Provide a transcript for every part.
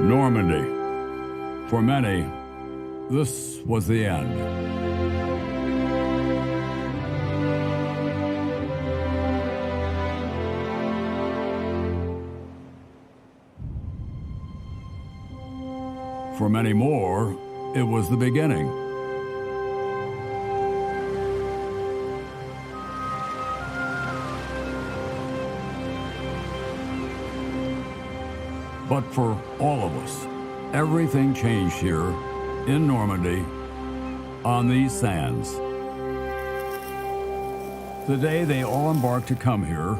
Normandy. For many, this was the end. For many more, it was the beginning. But for all of us, everything changed here in Normandy on these sands. The day they all embarked to come here,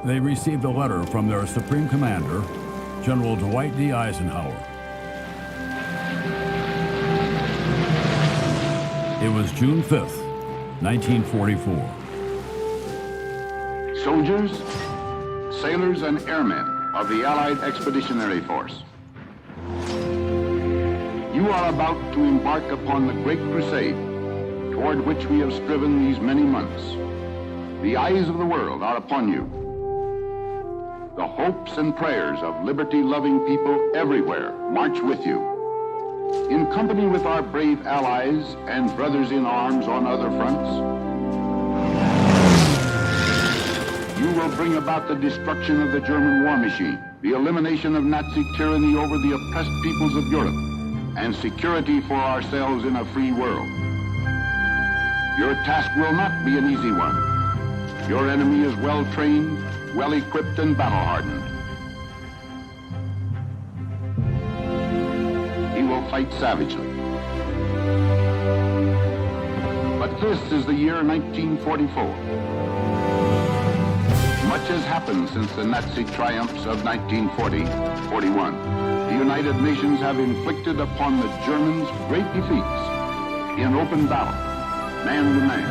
they received a letter from their Supreme Commander, General Dwight D. Eisenhower. It was June 5th, 1944. Soldiers, sailors, and airmen of the Allied Expeditionary Force. You are about to embark upon the great crusade toward which we have striven these many months. The eyes of the world are upon you. The hopes and prayers of liberty-loving people everywhere march with you. In company with our brave allies and brothers in arms on other fronts, you will bring about the destruction of the German war machine, the elimination of Nazi tyranny over the oppressed peoples of Europe, and security for ourselves in a free world. Your task will not be an easy one. Your enemy is well-trained, well-equipped, and battle-hardened. He will fight savagely. But this is the year 1944. Much has happened since the Nazi triumphs of 1940-41. The United Nations have inflicted upon the Germans great defeats in open battle, man to man.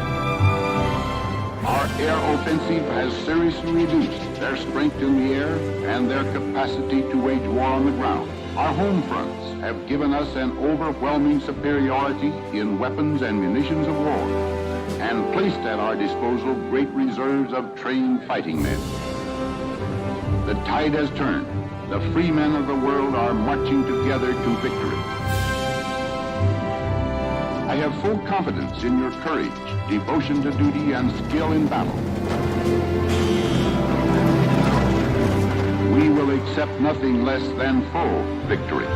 Our air offensive has seriously reduced their strength in the air and their capacity to wage war on the ground. Our home fronts have given us an overwhelming superiority in weapons and munitions of war, and placed at our disposal great reserves of trained fighting men. The tide has turned. The free men of the world are marching together to victory. I have full confidence in your courage, devotion to duty, and skill in battle. We will accept nothing less than full victory.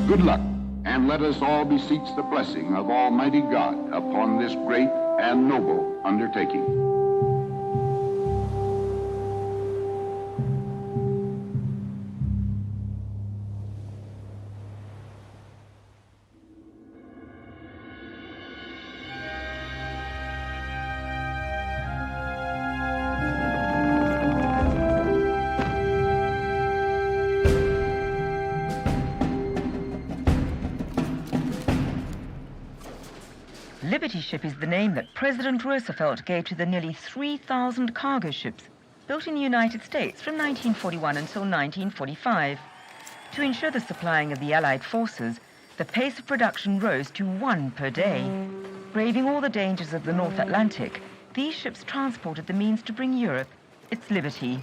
Good luck, and let us all beseech the blessing of Almighty God upon this great and noble undertaking. Liberty Ship is the name that President Roosevelt gave to the nearly 3,000 cargo ships built in the United States from 1941 until 1945. To ensure the supplying of the Allied forces, the pace of production rose to 1 per day. Braving all the dangers of the North Atlantic, these ships transported the means to bring Europe its liberty.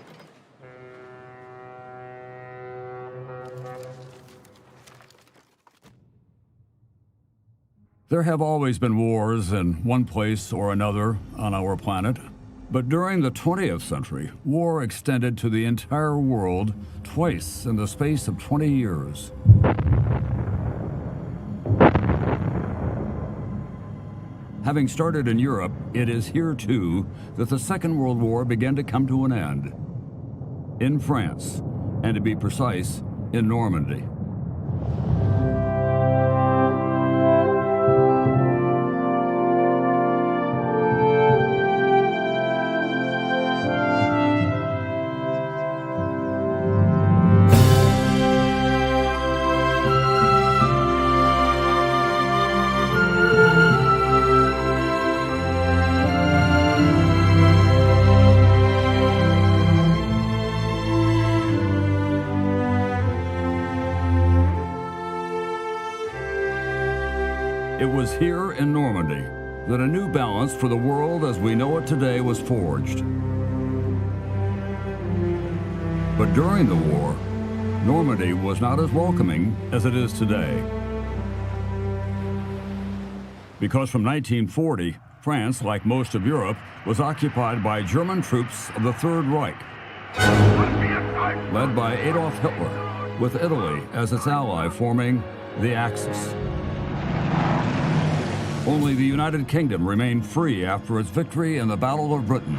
There have always been wars in one place or another on our planet, but during the 20th century, war extended to the entire world twice in the space of 20 years. Having started in Europe, it is here too that the Second World War began to come to an end. In France, and to be precise, in Normandy. It was here in Normandy that a new balance for the world as we know it today was forged. But during the war, Normandy was not as welcoming as it is today. Because from 1940, France, like most of Europe, was occupied by German troops of the Third Reich, led by Adolf Hitler, with Italy as its ally forming the Axis. Only the United Kingdom remained free after its victory in the Battle of Britain.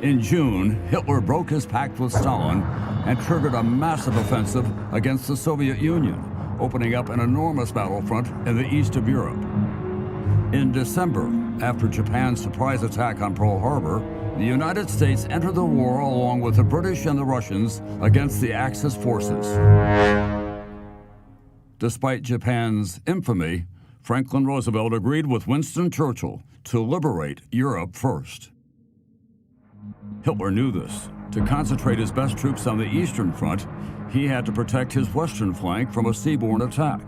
In June, Hitler broke his pact with Stalin and triggered a massive offensive against the Soviet Union, opening up an enormous battlefront in the east of Europe. In December, after Japan's surprise attack on Pearl Harbor, the United States entered the war along with the British and the Russians against the Axis forces. Despite Japan's infamy, Franklin Roosevelt agreed with Winston Churchill to liberate Europe first. Hitler knew this. To concentrate his best troops on the Eastern Front, he had to protect his western flank from a seaborne attack.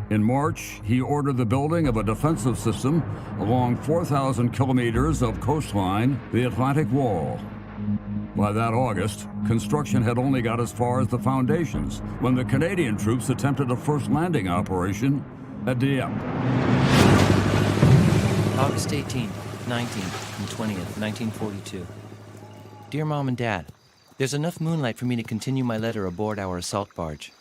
In March, he ordered the building of a defensive system along 4,000 kilometers of coastline, the Atlantic Wall. By that August, construction had only got as far as the foundations when the Canadian troops attempted a first landing operation at Dieppe. August 18th, 19th, and 20th, 1942. Dear Mom and Dad, there's enough moonlight for me to continue my letter aboard our assault barge.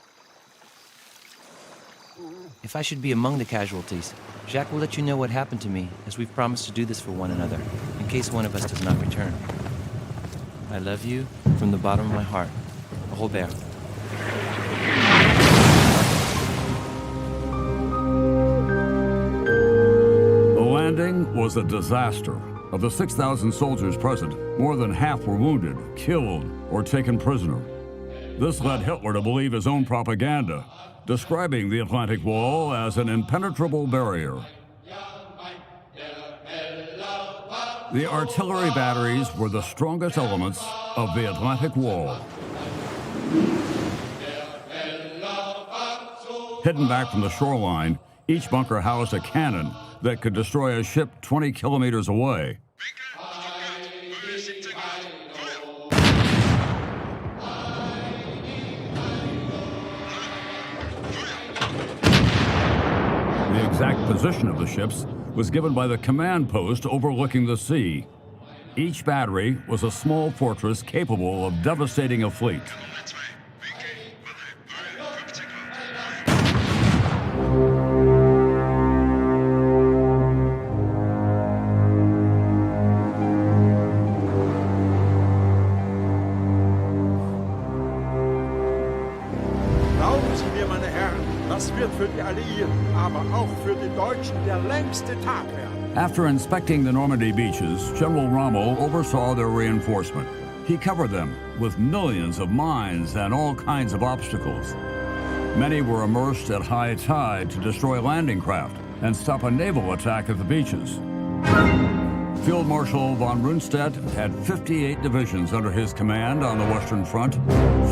If I should be among the casualties, Jacques will let you know what happened to me, as we've promised to do this for one another, in case one of us does not return. I love you from the bottom of my heart. Robert. The landing was a disaster. Of the 6,000 soldiers present, more than half were wounded, killed, or taken prisoner. This led Hitler to believe his own propaganda, describing the Atlantic Wall as an impenetrable barrier. The artillery batteries were the strongest elements of the Atlantic Wall. Hidden back from the shoreline, each bunker housed a cannon that could destroy a ship 20 kilometers away. The exact position of the ships was given by the command post overlooking the sea. Each battery was a small fortress capable of devastating a fleet. After inspecting the Normandy beaches, General Rommel oversaw their reinforcement. He covered them with millions of mines and all kinds of obstacles. Many were immersed at high tide to destroy landing craft and stop a naval attack at the beaches. Field Marshal von Rundstedt had 58 divisions under his command on the Western Front.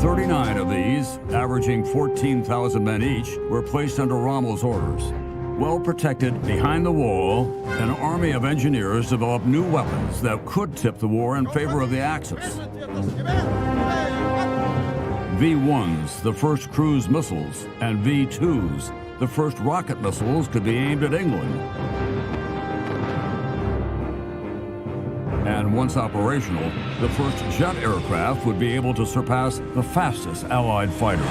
39 of these, averaging 14,000 men each, were placed under Rommel's orders. Well protected behind the wall, an army of engineers developed new weapons that could tip the war in favor of the Axis. V-1s, the first cruise missiles, and V-2s, the first rocket missiles, could be aimed at England. And once operational, the first jet aircraft would be able to surpass the fastest Allied fighters.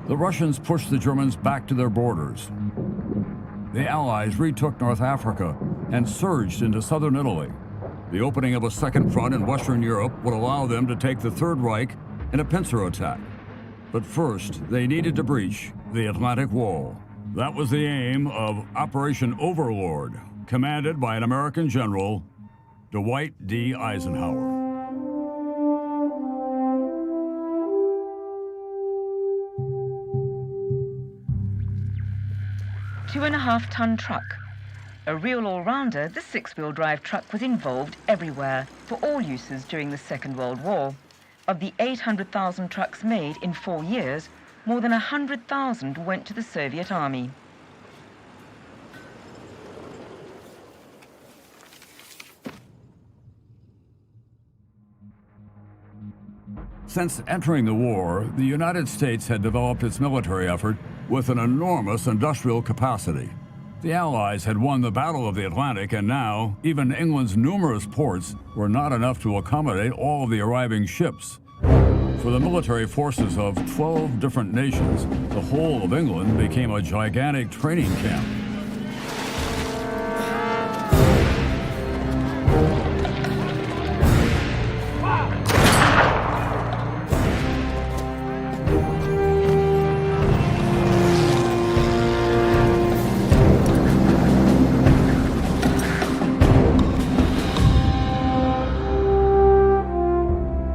The Russians pushed the Germans back to their borders. The Allies retook North Africa and surged into southern Italy. The opening of a second front in Western Europe would allow them to take the Third Reich in a pincer attack. But first, they needed to breach the Atlantic Wall. That was the aim of Operation Overlord, commanded by an American general, Dwight D. Eisenhower. 2.5-ton truck. A real all-rounder, the six-wheel drive truck was involved everywhere for all uses during the Second World War. Of the 800,000 trucks made in 4 years, more than 100,000 went to the Soviet Army. Since entering the war, the United States had developed its military effort with an enormous industrial capacity. The Allies had won the Battle of the Atlantic, and now even England's numerous ports were not enough to accommodate all of the arriving ships. For the military forces of 12 different nations, the whole of England became a gigantic training camp.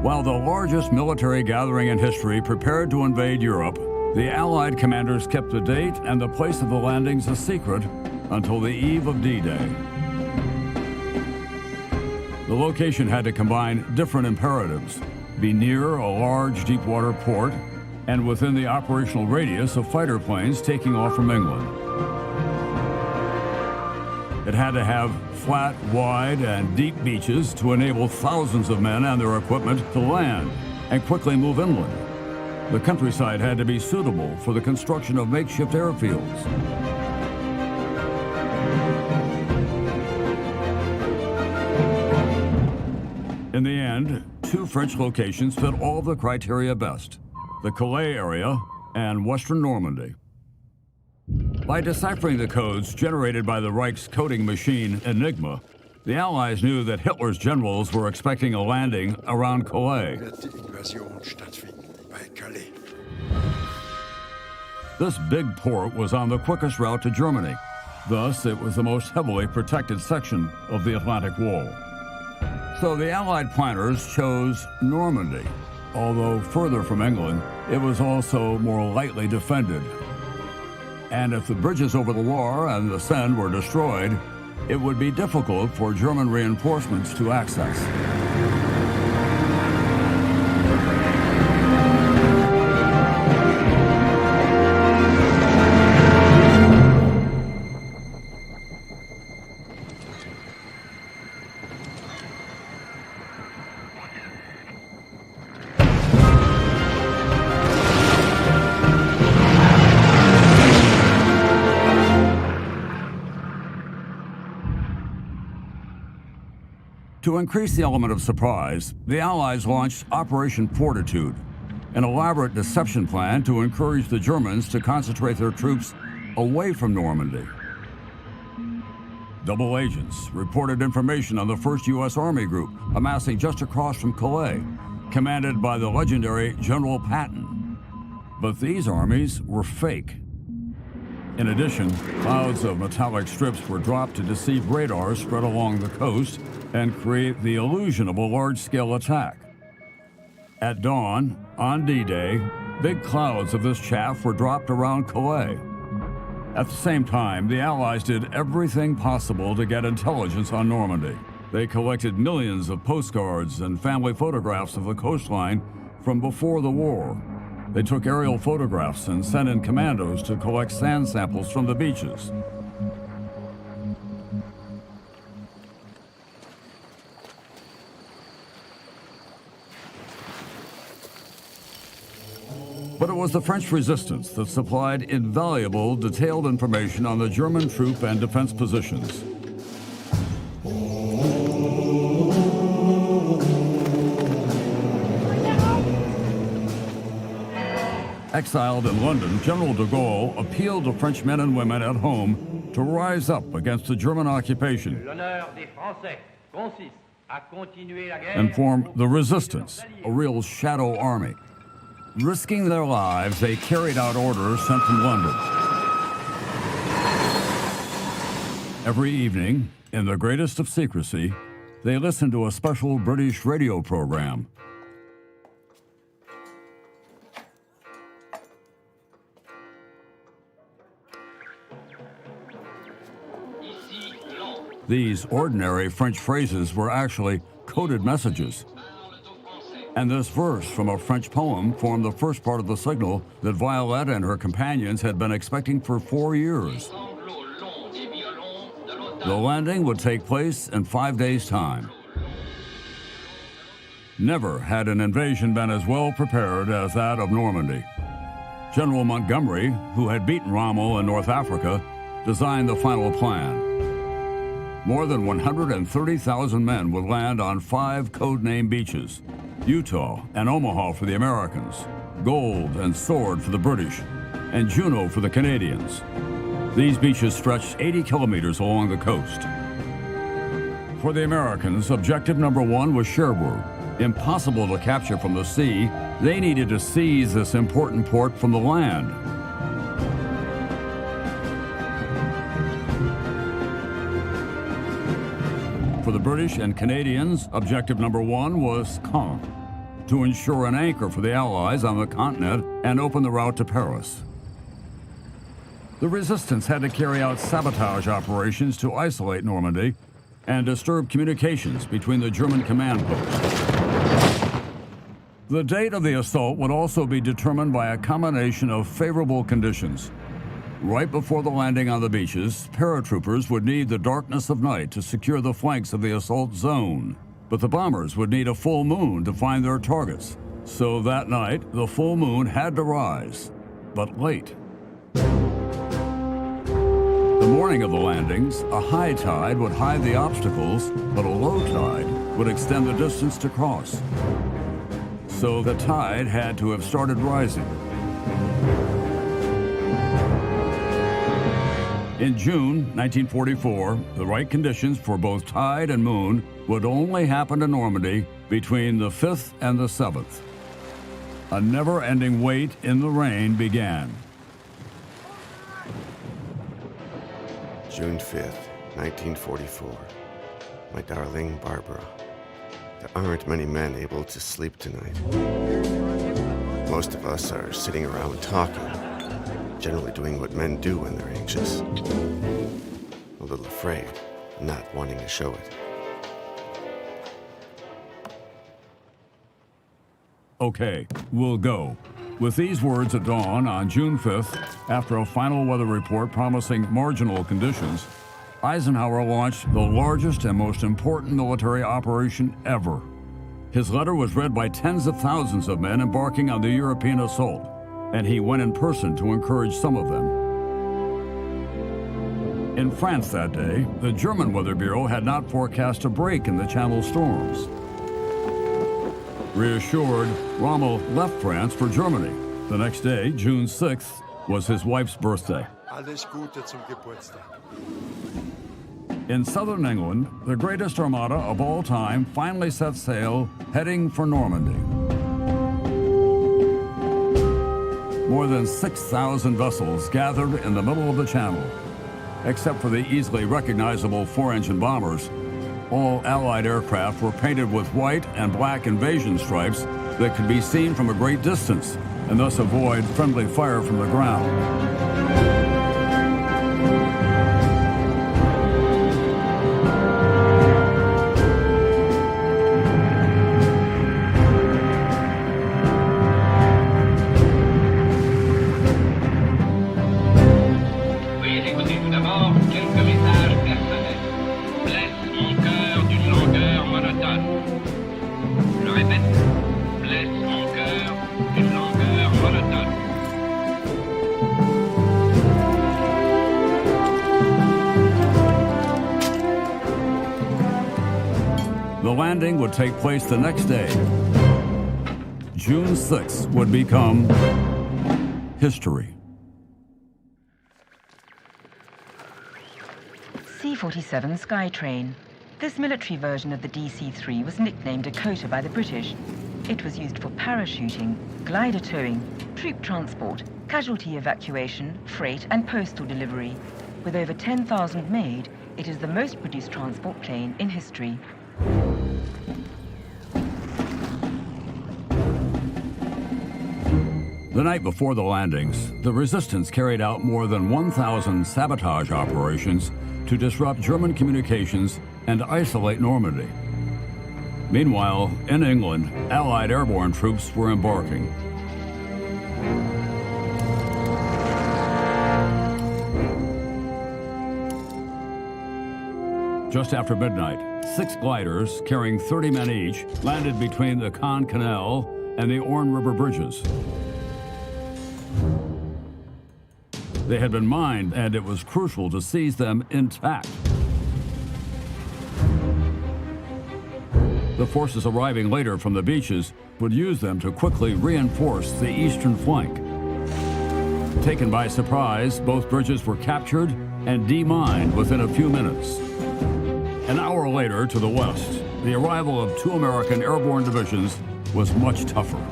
While the largest military gathering in history prepared to invade Europe, the Allied commanders kept the date and the place of the landings a secret until the eve of D-Day. The location had to combine different imperatives: be near a large deep-water port and within the operational radius of fighter planes taking off from England. It had to have flat, wide, and deep beaches to enable thousands of men and their equipment to land and quickly move inland. The countryside had to be suitable for the construction of makeshift airfields. In the end, 2 French locations fit all the criteria best: the Calais area and western Normandy. By deciphering the codes generated by the Reich's coding machine Enigma, the Allies knew that Hitler's generals were expecting a landing around Calais. This big port was on the quickest route to Germany. Thus, it was the most heavily protected section of the Atlantic Wall. So the Allied planners chose Normandy. Although further from England, it was also more lightly defended. And if the bridges over the Loire and the Seine were destroyed, it would be difficult for German reinforcements to access. To increase the element of surprise, the Allies launched Operation Fortitude, an elaborate deception plan to encourage the Germans to concentrate their troops away from Normandy. Double agents reported information on the 1st U.S. Army Group amassing just across from Calais, commanded by the legendary General Patton. But these armies were fake. In addition, clouds of metallic strips were dropped to deceive radars spread along the coast and create the illusion of a large-scale attack. At dawn, on D-Day, big clouds of this chaff were dropped around Calais. At the same time, the Allies did everything possible to get intelligence on Normandy. They collected millions of postcards and family photographs of the coastline from before the war. They took aerial photographs and sent in commandos to collect sand samples from the beaches. But it was the French resistance that supplied invaluable, detailed information on the German troop and defense positions. Exiled in London, General de Gaulle appealed to French men and women at home to rise up against the German occupation and form the resistance, a real shadow army. Risking their lives, they carried out orders sent from London. Every evening, in the greatest of secrecy, they listened to a special British radio program. These ordinary French phrases were actually coded messages. And this verse from a French poem formed the first part of the signal that Violette and her companions had been expecting for 4 years. The landing would take place in 5 days' time. Never had an invasion been as well prepared as that of Normandy. General Montgomery, who had beaten Rommel in North Africa, designed the final plan. More than 130,000 men would land on 5 codename beaches: Utah and Omaha for the Americans, Gold and Sword for the British, and Juno for the Canadians. These beaches stretched 80 kilometers along the coast. For the Americans, objective number 1 was Cherbourg. Impossible to capture from the sea, they needed to seize this important port from the land. For the British and Canadians, objective number 1 was Caen, to ensure an anchor for the Allies on the continent and open the route to Paris. The resistance had to carry out sabotage operations to isolate Normandy and disturb communications between the German command posts. The date of the assault would also be determined by a combination of favorable conditions. Right before the landing on the beaches, paratroopers would need the darkness of night to secure the flanks of the assault zone. But the bombers would need a full moon to find their targets. So that night, the full moon had to rise, but late. The morning of the landings, a high tide would hide the obstacles, but a low tide would extend the distance to cross. So the tide had to have started rising. In June 1944, the right conditions for both tide and moon would only happen to Normandy between the 5th and the 7th. A never-ending wait in the rain began. June 5th, 1944. My darling Barbara. There aren't many men able to sleep tonight. Most of us are sitting around talking, generally doing what men do when they're anxious. A little afraid, not wanting to show it. Okay, we'll go. With these words at dawn on June 5th, after a final weather report promising marginal conditions, Eisenhower launched the largest and most important military operation ever. His letter was read by tens of thousands of men embarking on the European assault, and he went in person to encourage some of them. In France that day, the German Weather Bureau had not forecast a break in the Channel storms. Reassured, Rommel left France for Germany. The next day, June 6th, was his wife's birthday. Alles Gute zum Geburtstag. In southern England, the greatest armada of all time finally set sail, heading for Normandy. More than 6,000 vessels gathered in the middle of the channel. Except for the easily recognizable 4-engine bombers, all Allied aircraft were painted with white and black invasion stripes that could be seen from a great distance and thus avoid friendly fire from the ground. The landing would take place the next day. June 6th would become history. C-47 Skytrain. This military version of the DC-3 was nicknamed Dakota by the British. It was used for parachuting, glider towing, troop transport, casualty evacuation, freight and postal delivery. With over 10,000 made, it is the most produced transport plane in history. The night before the landings, the resistance carried out more than 1,000 sabotage operations to disrupt German communications and isolate Normandy. Meanwhile, in England, Allied airborne troops were embarking. Just after midnight, 6 gliders carrying 30 men each landed between the Caen Canal and the Orne River bridges. They had been mined, and it was crucial to seize them intact. The forces arriving later from the beaches would use them to quickly reinforce the eastern flank. Taken by surprise, both bridges were captured and demined within a few minutes. An hour later, to the west, the arrival of 2 American airborne divisions was much tougher.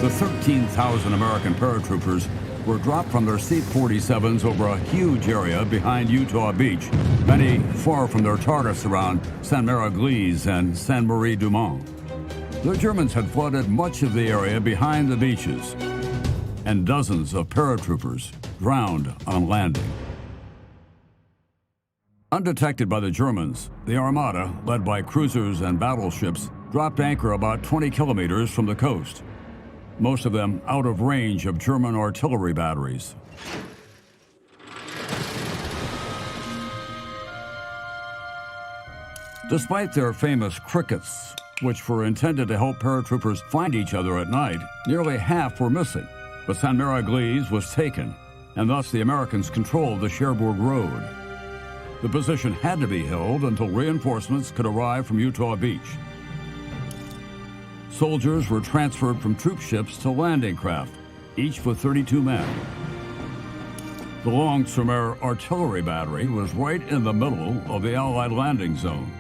The 13,000 American paratroopers were dropped from their C-47s over a huge area behind Utah Beach, many far from their targets around Sainte-Mère-Église and Sainte-Marie-du-Mont. The Germans had flooded much of the area behind the beaches, and dozens of paratroopers drowned on landing. Undetected by the Germans, the Armada, led by cruisers and battleships, dropped anchor about 20 kilometers from the coast, most of them out of range of German artillery batteries. Despite their famous crickets, which were intended to help paratroopers find each other at night, nearly half were missing. But Sainte-Mère-Église was taken, and thus the Americans controlled the Cherbourg Road. The position had to be held until reinforcements could arrive from Utah Beach. Soldiers were transferred from troop ships to landing craft, each with 32 men. The Long-sur-Mer artillery battery was right in the middle of the Allied landing zone.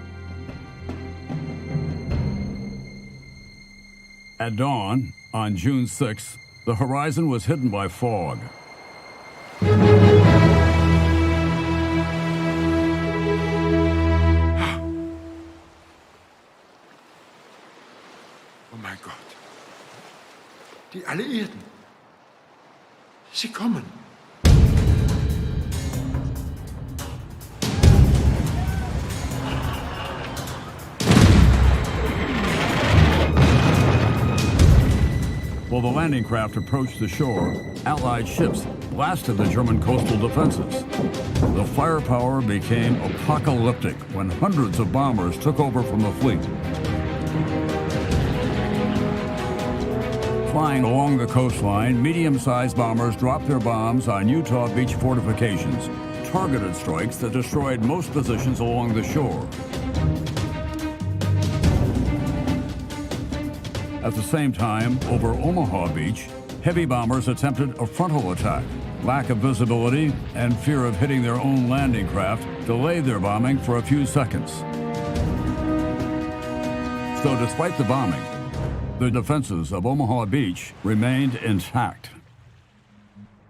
At dawn, on June 6th, the horizon was hidden by fog. Oh mein Gott. Die Alliierten. Sie kommen. While the landing craft approached the shore, Allied ships blasted the German coastal defenses. The firepower became apocalyptic when hundreds of bombers took over from the fleet. Flying along the coastline, medium-sized bombers dropped their bombs on Utah Beach fortifications, targeted strikes that destroyed most positions along the shore. At the same time, over Omaha Beach, heavy bombers attempted a frontal attack. Lack of visibility and fear of hitting their own landing craft delayed their bombing for a few seconds. So despite the bombing, the defenses of Omaha Beach remained intact.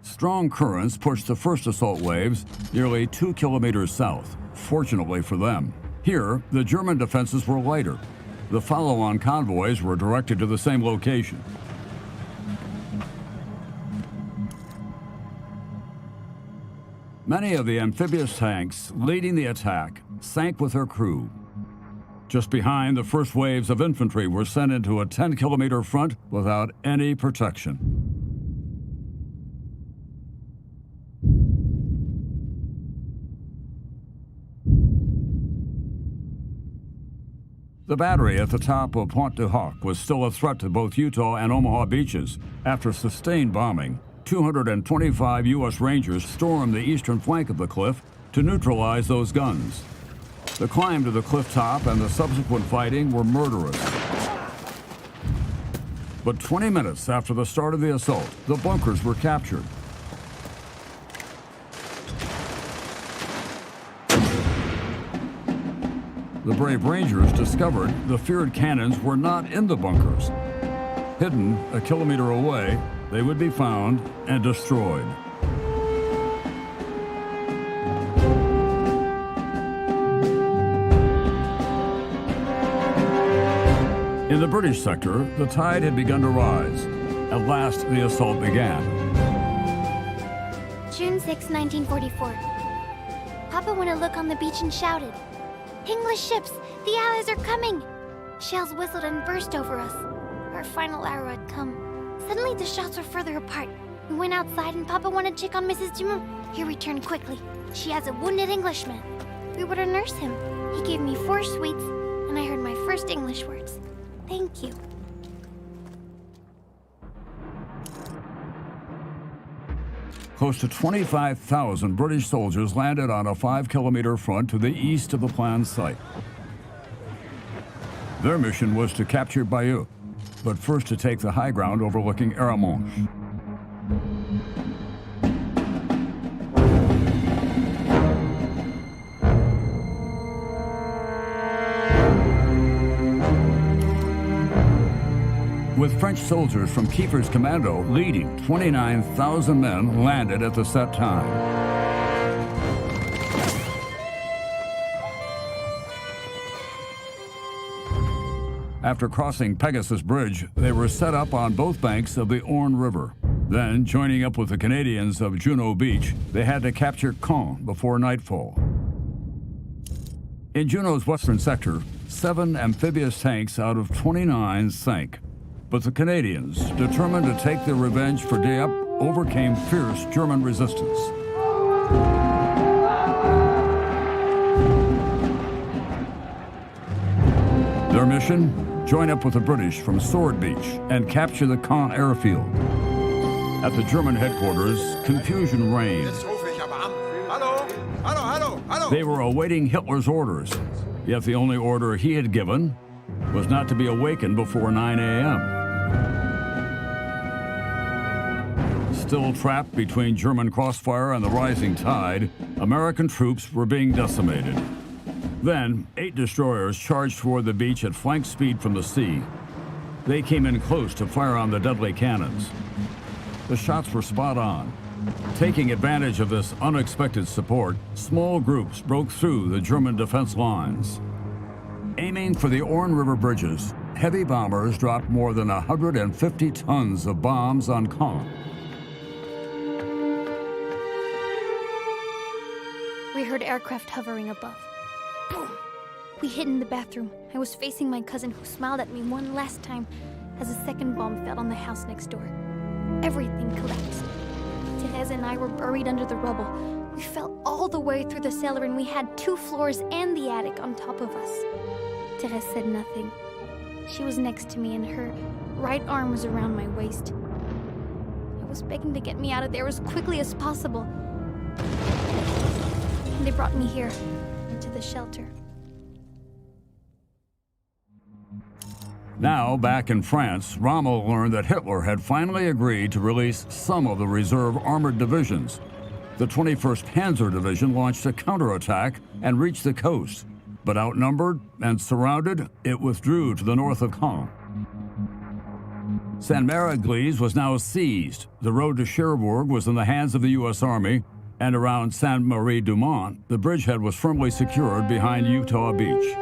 Strong currents pushed the first assault waves nearly 2 kilometers south, fortunately for them. Here, the German defenses were lighter. The follow-on convoys were directed to the same location. Many of the amphibious tanks leading the attack sank with their crew. Just behind, the first waves of infantry were sent into a 10-kilometer front without any protection. The battery at the top of Pointe du Hoc was still a threat to both Utah and Omaha beaches. After sustained bombing, 225 U.S. Rangers stormed the eastern flank of the cliff to neutralize those guns. The climb to the cliff top and the subsequent fighting were murderous. But 20 minutes after the start of the assault, the bunkers were captured. The brave Rangers discovered the feared cannons were not in the bunkers. Hidden a kilometer away, they would be found and destroyed. In the British sector, the tide had begun to rise. At last, the assault began. June 6, 1944. Papa went to look on the beach and shouted, "English ships! The Allies are coming!" Shells whistled and burst over us. Our final hour had come. Suddenly, the shots were further apart. We went outside and Papa wanted to check on Mrs. Dumont. He returned quickly. She has a wounded Englishman. We were to nurse him. He gave me 4 sweets, and I heard my first English words. Thank you. Close to 25,000 British soldiers landed on a 5-kilometer front to the east of the planned site. Their mission was to capture Bayeux, but first to take the high ground overlooking Aramonche. With French soldiers from Kiefer's commando leading, 29,000 men landed at the set time. After crossing Pegasus Bridge, they were set up on both banks of the Orne River. Then, joining up with the Canadians of Juno Beach, they had to capture Caen before nightfall. In Juno's western sector, 7 amphibious tanks out of 29 sank. But the Canadians, determined to take their revenge for Dieppe, overcame fierce German resistance. Their mission? Join up with the British from Sword Beach and capture the Caen airfield. At the German headquarters, confusion reigned. They were awaiting Hitler's orders, yet the only order he had given was not to be awakened before 9 a.m. Still trapped between German crossfire and the rising tide, American troops were being decimated. Then, 8 destroyers charged toward the beach at flank speed from the sea. They came in close to fire on the deadly cannons. The shots were spot on. Taking advantage of this unexpected support, small groups broke through the German defense lines. Aiming for the Orne River bridges, heavy bombers dropped more than 150 tons of bombs on Caen. We heard aircraft hovering above. Boom! We hid in the bathroom. I was facing my cousin, who smiled at me one last time as a second bomb fell on the house next door. Everything collapsed. Therese and I were buried under the rubble. We fell all the way through the cellar, and we had 2 floors and the attic on top of us. Therese said nothing. She was next to me, and her right arm was around my waist. I was begging to get me out of there as quickly as possible. And they brought me here, to the shelter. Now, back in France, Rommel learned that Hitler had finally agreed to release some of the reserve armored divisions. The 21st Panzer Division launched a counterattack and reached the coast, but outnumbered and surrounded, it withdrew to the north of Caen. Saint-Mère-Église was now seized. The road to Cherbourg was in the hands of the U.S. Army, and around Sainte-Marie-du-Mont, the bridgehead was firmly secured behind Utah Beach.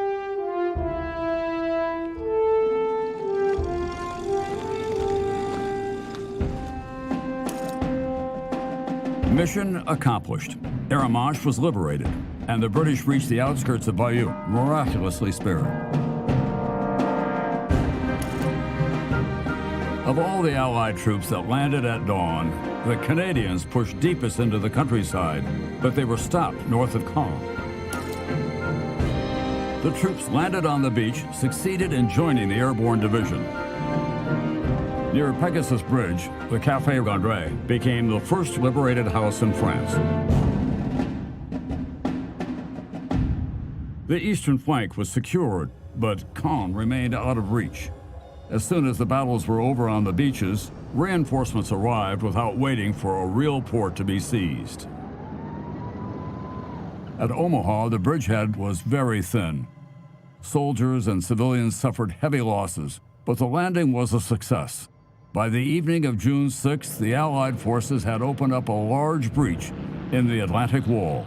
Mission accomplished. Aramonche was liberated, and the British reached the outskirts of Bayeux, miraculously spared. Of all the Allied troops that landed at dawn, the Canadians pushed deepest into the countryside, but they were stopped north of Caen. The troops landed on the beach, succeeded in joining the airborne division. Near Pegasus Bridge, the Café Gondry became the first liberated house in France. The eastern flank was secured, but Caen remained out of reach. As soon as the battles were over on the beaches, reinforcements arrived without waiting for a real port to be seized. At Omaha, the bridgehead was very thin. Soldiers and civilians suffered heavy losses, but the landing was a success. By the evening of June 6th, the Allied forces had opened up a large breach in the Atlantic Wall.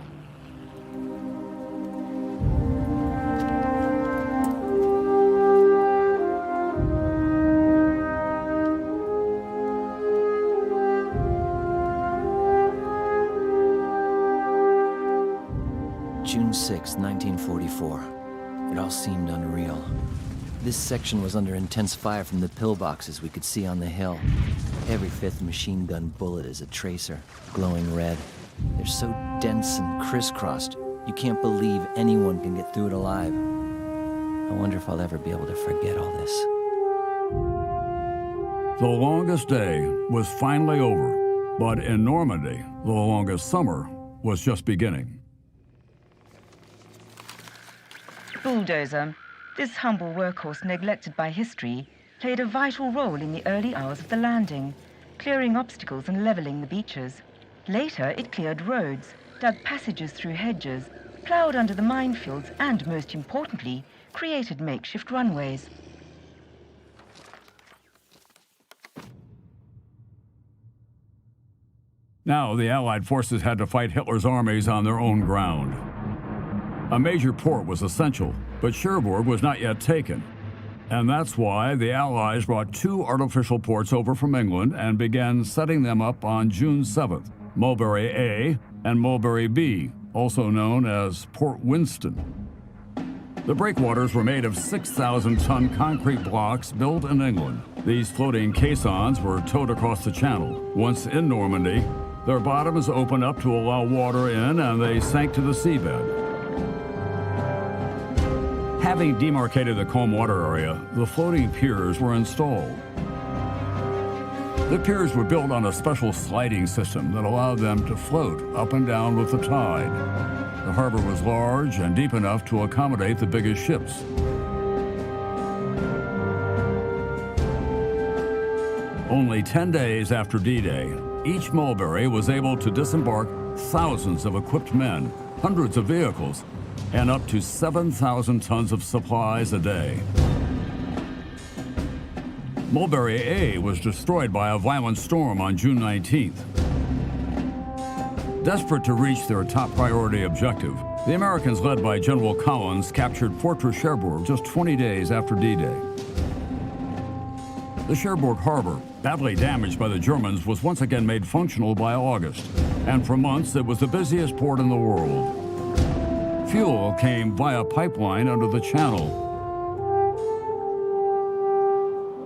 6, 1944. It all seemed unreal. This section was under intense fire from the pillboxes we could see on the hill. Every fifth machine gun bullet is a tracer, glowing red. They're so dense and crisscrossed, you can't believe anyone can get through it alive. I wonder if I'll ever be able to forget all this. The longest day was finally over, but in Normandy, the longest summer was just beginning. Bulldozer. This humble workhorse, neglected by history, played a vital role in the early hours of the landing, clearing obstacles and leveling the beaches. Later, it cleared roads, dug passages through hedges, plowed under the minefields, and, most importantly, created makeshift runways. Now, the Allied forces had to fight Hitler's armies on their own ground. A major port was essential, but Cherbourg was not yet taken. And that's why the Allies brought 2 artificial ports over from England and began setting them up on June 7th, Mulberry A and Mulberry B, also known as Port Winston. The breakwaters were made of 6,000-ton concrete blocks built in England. These floating caissons were towed across the channel. Once in Normandy, their bottoms opened up to allow water in and they sank to the seabed. Having demarcated the calm water area, the floating piers were installed. The piers were built on a special sliding system that allowed them to float up and down with the tide. The harbor was large and deep enough to accommodate the biggest ships. Only 10 days after D-Day, each Mulberry was able to disembark thousands of equipped men, hundreds of vehicles, and up to 7,000 tons of supplies a day. Mulberry A was destroyed by a violent storm on June 19th. Desperate to reach their top priority objective, the Americans, led by General Collins, captured Fortress Cherbourg just 20 days after D-Day. The Cherbourg harbor, badly damaged by the Germans, was once again made functional by August, and for months it was the busiest port in the world. Fuel came via pipeline under the channel.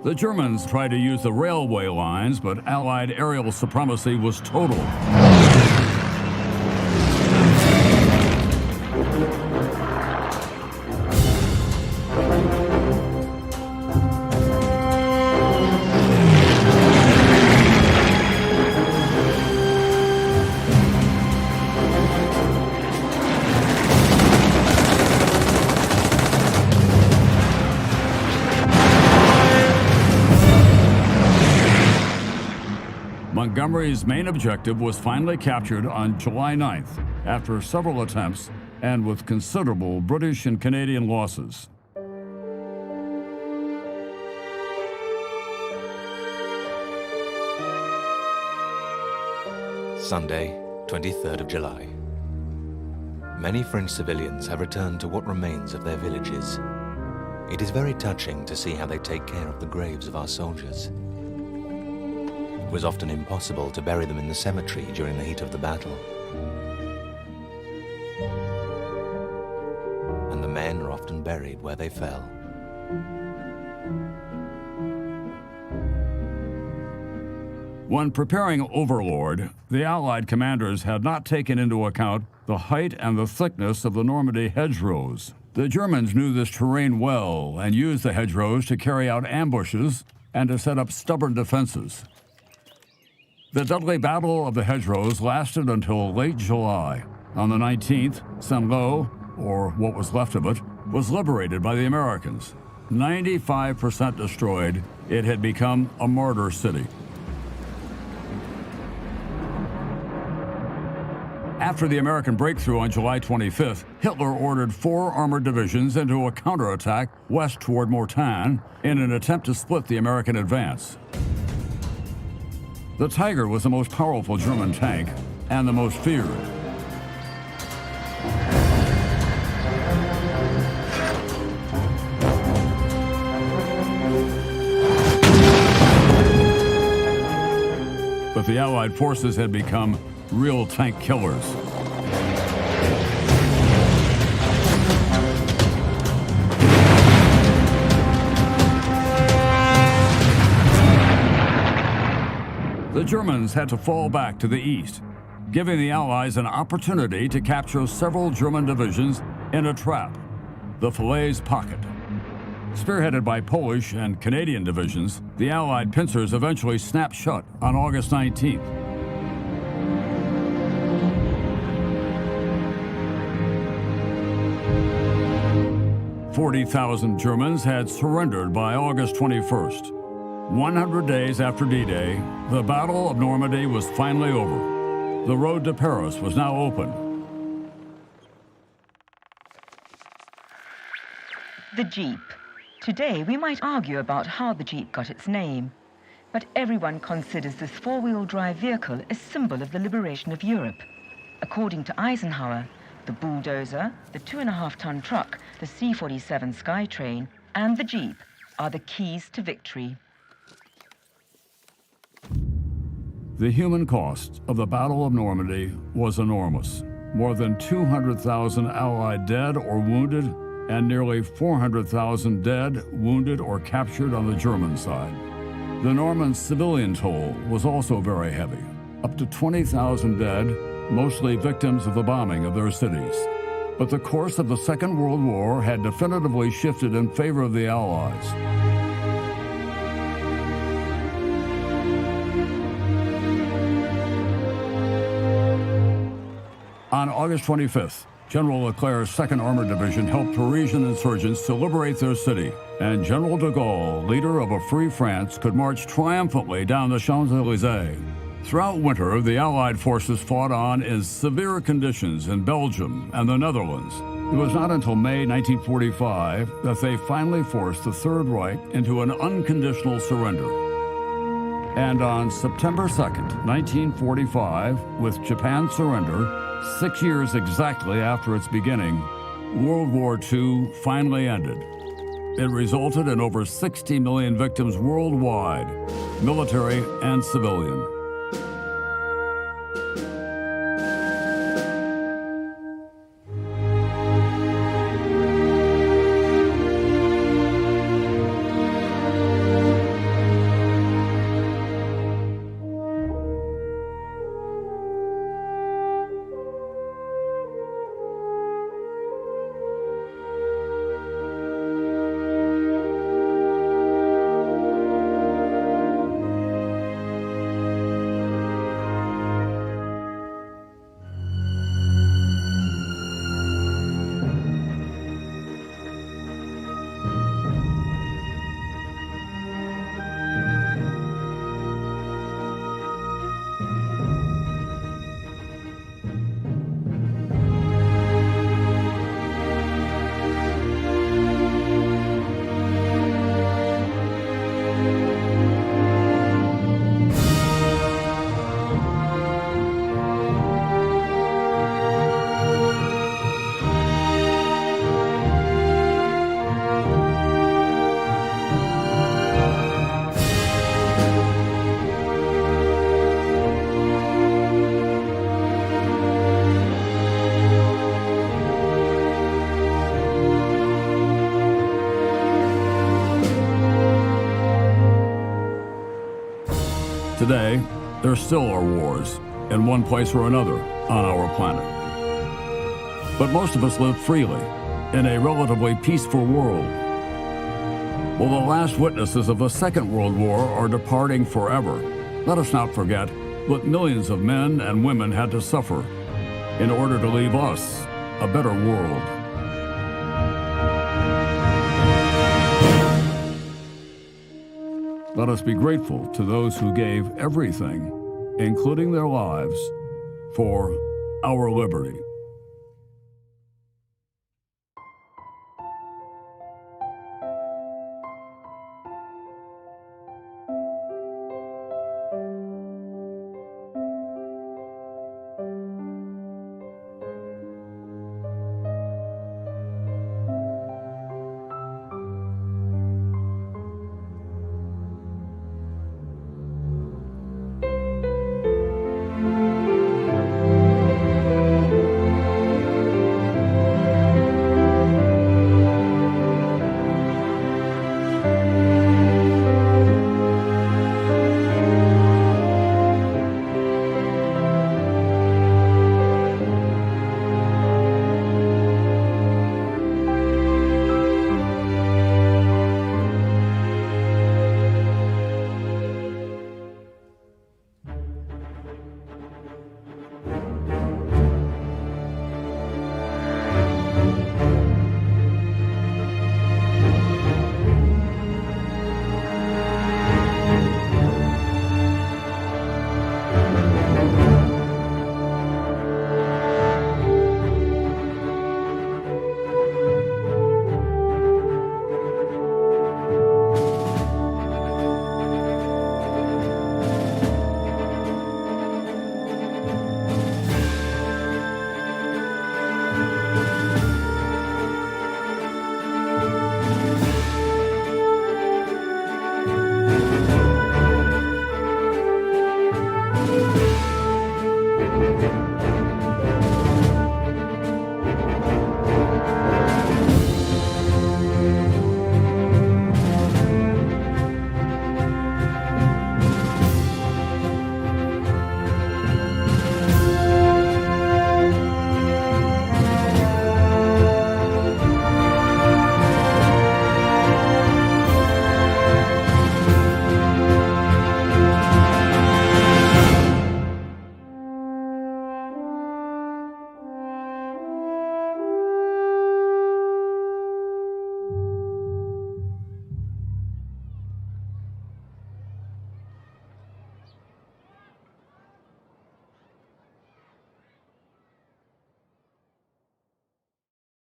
The Germans tried to use the railway lines, but Allied aerial supremacy was total. Montgomery's main objective was finally captured on July 9th, after several attempts and with considerable British and Canadian losses. Sunday, 23rd of July. Many French civilians have returned to what remains of their villages. It is very touching to see how they take care of the graves of our soldiers. It was often impossible to bury them in the cemetery during the heat of the battle. And the men are often buried where they fell. When preparing Overlord, the Allied commanders had not taken into account the height and the thickness of the Normandy hedgerows. The Germans knew this terrain well and used the hedgerows to carry out ambushes and to set up stubborn defenses. The deadly Battle of the Hedgerows lasted until late July. On the 19th, Saint-Lô, or what was left of it, was liberated by the Americans. 95% destroyed, it had become a martyr city. After the American breakthrough on July 25th, Hitler ordered 4 armored divisions into a counterattack west toward Mortain in an attempt to split the American advance. The Tiger was the most powerful German tank and the most feared. But the Allied forces had become real tank killers. the Germans had to fall back to the east, giving the Allies an opportunity to capture several German divisions in a trap, the Falaise Pocket. Spearheaded by Polish and Canadian divisions, the Allied pincers eventually snapped shut on August 19th. "40,000 Germans had surrendered by August 21st. 100 days after D-Day, the Battle of Normandy was finally over. The road to Paris was now open. The Jeep. Today, we might argue about how the Jeep got its name, but everyone considers this four-wheel drive vehicle a symbol of the liberation of Europe. According to Eisenhower, the bulldozer, the 2.5-ton truck, the C-47 Skytrain, and the Jeep are the keys to victory. The human cost of the Battle of Normandy was enormous. More than 200,000 Allied dead or wounded, and nearly 400,000 dead, wounded, or captured on the German side. The Norman civilian toll was also very heavy, up to 20,000 dead, mostly victims of the bombing of their cities. But the course of the Second World War had definitively shifted in favor of the Allies. On August 25th, General Leclerc's 2nd Armored Division helped Parisian insurgents to liberate their city, and General de Gaulle, leader of a free France, could march triumphantly down the Champs-Élysées. Throughout winter, the Allied forces fought on in severe conditions in Belgium and the Netherlands. It was not until May 1945 that they finally forced the Third Reich into an unconditional surrender. And on September 2nd, 1945, with Japan's surrender, 6 years exactly after its beginning, World War II finally ended. It resulted in over 60 million victims worldwide, military and civilian. Today, there still are wars, in one place or another, on our planet. But most of us live freely, in a relatively peaceful world. Well, the last witnesses of the Second World War are departing forever. Let us not forget what millions of men and women had to suffer in order to leave us a better world. Let us be grateful to those who gave everything, including their lives, for our liberty.